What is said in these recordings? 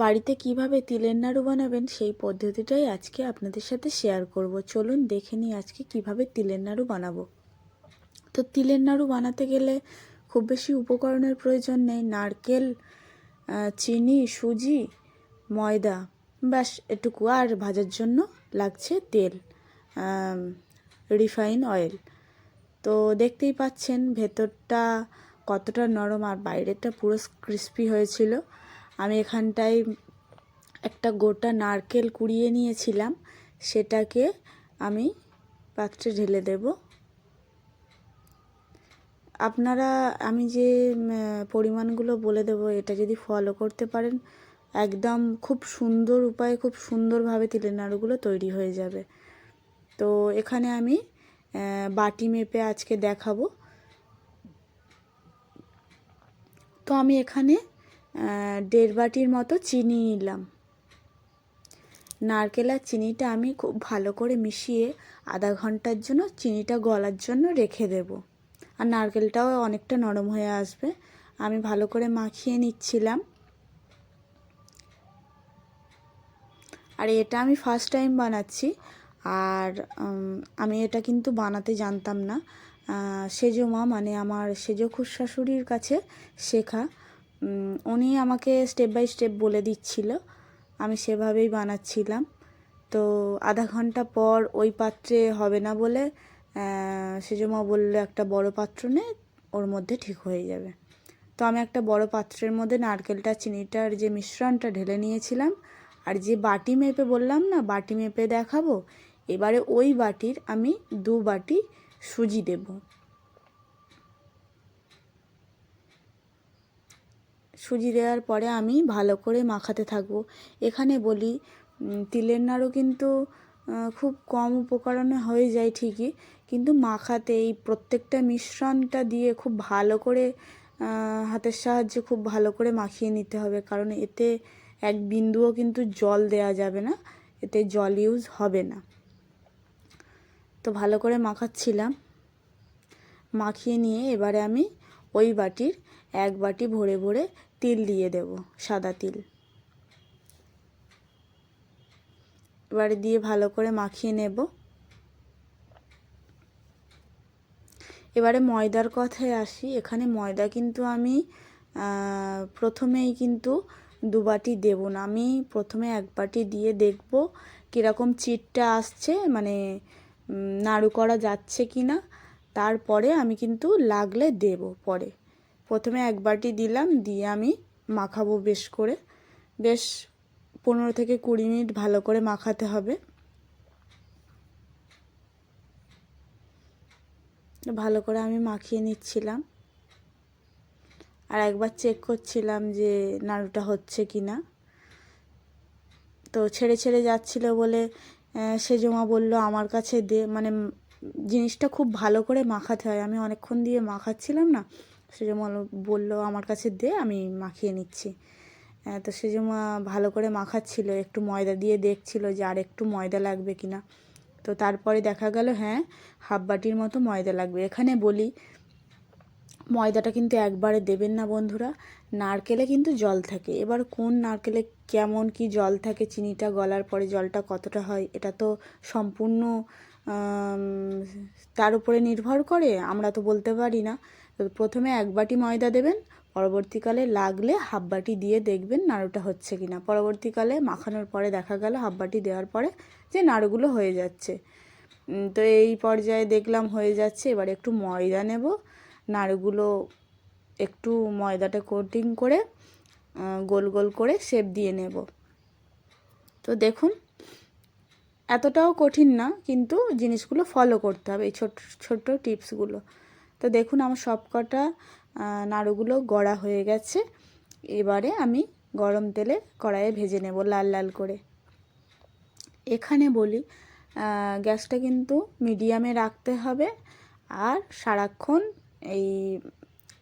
বাড়িতে কিভাবে তিলের নাড়ু বানাবেন সেই পদ্ধতিটাই আজকে আপনাদের সাথে শেয়ার করব। চলুন দেখে নিই আজকে কিভাবে তিলের নাড়ু বানাবো। তো তিলের নাড়ু বানাতে গেলে খুব বেশি উপকরণের প্রয়োজন নেই। নারকেল, চিনি, সুজি, ময়দা, ব্যাস এটুকু। আর ভাজার জন্য লাগছে তেল, রিফাইন অয়েল। তো দেখতেই পাচ্ছেন ভেতরটা কতটা নরম আর বাইরেটা পুরো ক্রিস্পি হয়েছিল। আমি এখানটায় একটা গোটা নারকেল কুড়িয়ে নিয়েছিলাম, সেটাকে আমি পাত্রে ঢেলে দেব। আপনারা আমি যে পরিমাণগুলো বলে দেব এটা যদি ফলো করতে পারেন, একদম খুব সুন্দর উপায়ে খুব সুন্দরভাবে তিলের নাড়ুগুলো তৈরি হয়ে যাবে। তো এখানে আমি বাটি মেপে আজকে দেখাবো। তো আমি এখানে 1.5 বাটির মতো চিনি নিলাম। নারকেল আর চিনিটা আমি খুব ভালো করে মিশিয়ে আধা ঘন্টার জন্য চিনিটা গলার জন্য রেখে দেব। আর নারকেলটাও অনেকটা নরম হয়ে আসবে। আমি ভালো করে মাখিয়ে নিচ্ছিলাম। আর এটা আমি ফার্স্ট টাইম বানাচ্ছি। আর আমি এটা কিন্তু বানাতে জানতাম না। সেজো মা মানে আমার সেজো খুড়শাশুড়ির কাছে শেখা। উনি আমাকে স্টেপ বাই স্টেপ বলে দিচ্ছিল, আমি সেভাবেই বানাচ্ছিলাম। তো আধা ঘন্টা পর ওই পাত্রে হবে না বলে সেজো মা বললো একটা বড় পাত্র নে, ওর মধ্যে ঠিক হয়ে যাবে। তো আমি একটা বড় পাত্রের মধ্যে নারকেলটা চিনিটার যে মিশ্রণটা ঢেলে নিয়েছিলাম। আর যে বাটি মেপে বললাম না, বাটি মেপে দেখাবো, এবারে ওই বাটির আমি 2 বাটি সুজি দেব। সুজি দেওয়ার পরে আমি ভালো করে মাখাতে থাকবো। এখানে বলি, তিলের নাড়ু কিন্তু খুব কম উপকরণে হয়ে যায় ঠিকই, কিন্তু মাখাতে এই প্রত্যেকটা মিশ্রণটা দিয়ে খুব ভালো করে হাতের সাহায্যে খুব ভালো করে মাখিয়ে নিতে হবে। কারণ এতে এক বিন্দুও কিন্তু জল দেয়া যাবে না, এতে জল ইউজ হবে না। তো ভালো করে মাখাচ্ছিলাম। মাখিয়ে নিয়ে এবারে আমি ওই বাটির 1 বাটি ভরে ভরে তিল দিয়ে দেব, সাদা তিল। এবারে দিয়ে ভালো করে মাখিয়ে নেব। এবারে ময়দার কথায় আসি। এখানে ময়দা কিন্তু আমি প্রথমেই কিন্তু 2 বাটি দেব না। আমি প্রথমে 1 বাটি দিয়ে দেখব কীরকম চিটটা আসছে, মানে নাড়ু করা যাচ্ছে কি না। তারপরে আমি কিন্তু লাগলে দেব পরে। প্রথমে 1 বাটি দিলাম, দিয়ে আমি মাখাবো বেশ করে। বেশ 15 থেকে 20 মিনিট ভালো করে মাখাতে হবে। ভালো করে আমি মাখিয়ে নিচ্ছিলাম। আর একবার চেক করছিলাম যে নাড়ুটা হচ্ছে কি না। তো ছেড়ে ছেড়ে যাচ্ছিল বলে সেজো মা বললো আমার কাছে দে, মানে জিনিসটা খুব ভালো করে মাখাতে হয়। আমি অনেকক্ষণ দিয়ে মাখাচ্ছিলাম না, সেজো মা বললো আমার কাছে দে, আমি মাখিয়ে নিচ্ছি। তো সেজো মা ভালো করে মাখাচ্ছিল, একটু ময়দা দিয়ে দেখছিল যে আর একটু ময়দা লাগবে কি না। তো তারপরে দেখা গেল হ্যাঁ, 1/2 বাটির মতো ময়দা লাগবে। এখানে বলি, ময়দাটা কিন্তু একবারে দেবেন না বন্ধুরা, নারকেলে কিন্তু জল থাকে। এবার কোন নারকেলে কেমন কি জল থাকে, চিনিটা গলার পরে জলটা কতটা হয়, এটা তো সম্পূর্ণ তার উপরে নির্ভর করে, আমরা তো বলতে পারি না। তো প্রথমে 1 বাটি ময়দা দেবেন, পরবর্তীকালে লাগলে 1/2 বাটি দিয়ে দেখবেন নাড়ুটা হচ্ছে কি না। পরবর্তীকালে মাখানোর পরে দেখা গেল 1/2 বাটি দেওয়ার পরে যে নাড়ুগুলো হয়ে যাচ্ছে। তো এই পর্যায়ে দেখলাম হয়ে যাচ্ছে। এবার একটু ময়দা নেব, নাড়ুগুলো একটু ময়দাটা কোটিং করে গোল গোল করে শেপ দিয়ে নেব। তো দেখুন, এতটাও কঠিন না, কিন্তু জিনিসগুলো ফলো করতে হবে, এই ছোট ছোট টিপসগুলো। তো দেখুন আমার সব কটা নাড়ুগুলো গড়া হয়ে গেছে। এবারে আমি গরম তেলে কড়াইয়ে ভেজে নেব লাল লাল করে। এখানে বলি, গ্যাসটা কিন্তু মিডিয়ামে রাখতে হবে। আর সারাক্ষণ এই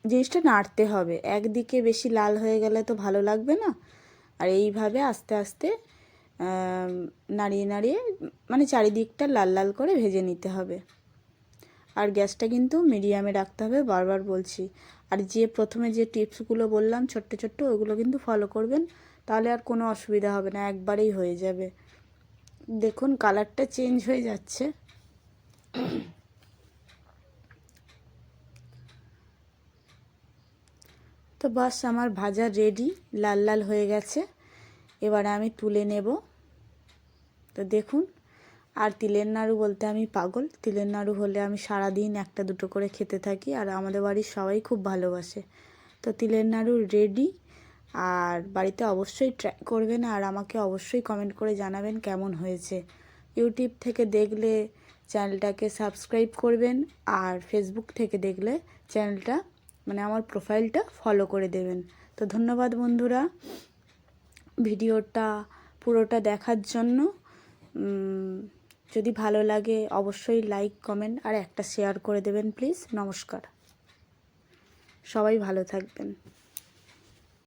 জিনিসটা নাড়তে হবে, একদিকে বেশি লাল হয়ে গেলে তো ভালো লাগবে না। আর এইভাবে আস্তে আস্তে নাড়িয়ে নাড়িয়ে মানে চারিদিকটা লাল লাল করে ভেজে নিতে হবে। আর গ্যাসটা কিন্তু মিডিয়ামে রাখতে হবে, বারবার বলছি। আর যে প্রথমে যে টিপসগুলো বললাম ছোট্ট ছোট্ট, ওগুলো কিন্তু ফলো করবেন, তাহলে আর কোনো অসুবিধা হবে না, একবারেই হয়ে যাবে। দেখুন কালারটা চেঞ্জ হয়ে যাচ্ছে। তো বাস আমার ভাজা রেডি, লাল লাল হয়ে গেছে। এবারে আমি তুলে নেব। তো দেখুন, আর তিলের নাড়ু বলতে আমি পাগল। তিলের নাড়ু হলে আমি সারাদিন একটা দুটো করে খেতে থাকি, আর আমাদের বাড়ির সবাই খুব ভালোবাসে। তো তিলের নাড়ু রেডি। আর বাড়িতে অবশ্যই ট্রাই করবেন, আর আমাকে অবশ্যই কমেন্ট করে জানাবেন কেমন হয়েছে। ইউটিউব থেকে দেখলে চ্যানেলটাকে সাবস্ক্রাইব করবেন, আর ফেসবুক থেকে দেখলে চ্যানেলটা আমার প্রোফাইলটা ফলো করে দেবেন। তো ধন্যবাদ বন্ধুরা ভিডিওটা পুরোটা দেখার জন্য। যদি ভালো লাগে অবশ্যই লাইক কমেন্ট আর একটা শেয়ার করে দেবেন প্লিজ। নমস্কার, সবাই ভালো থাকবেন।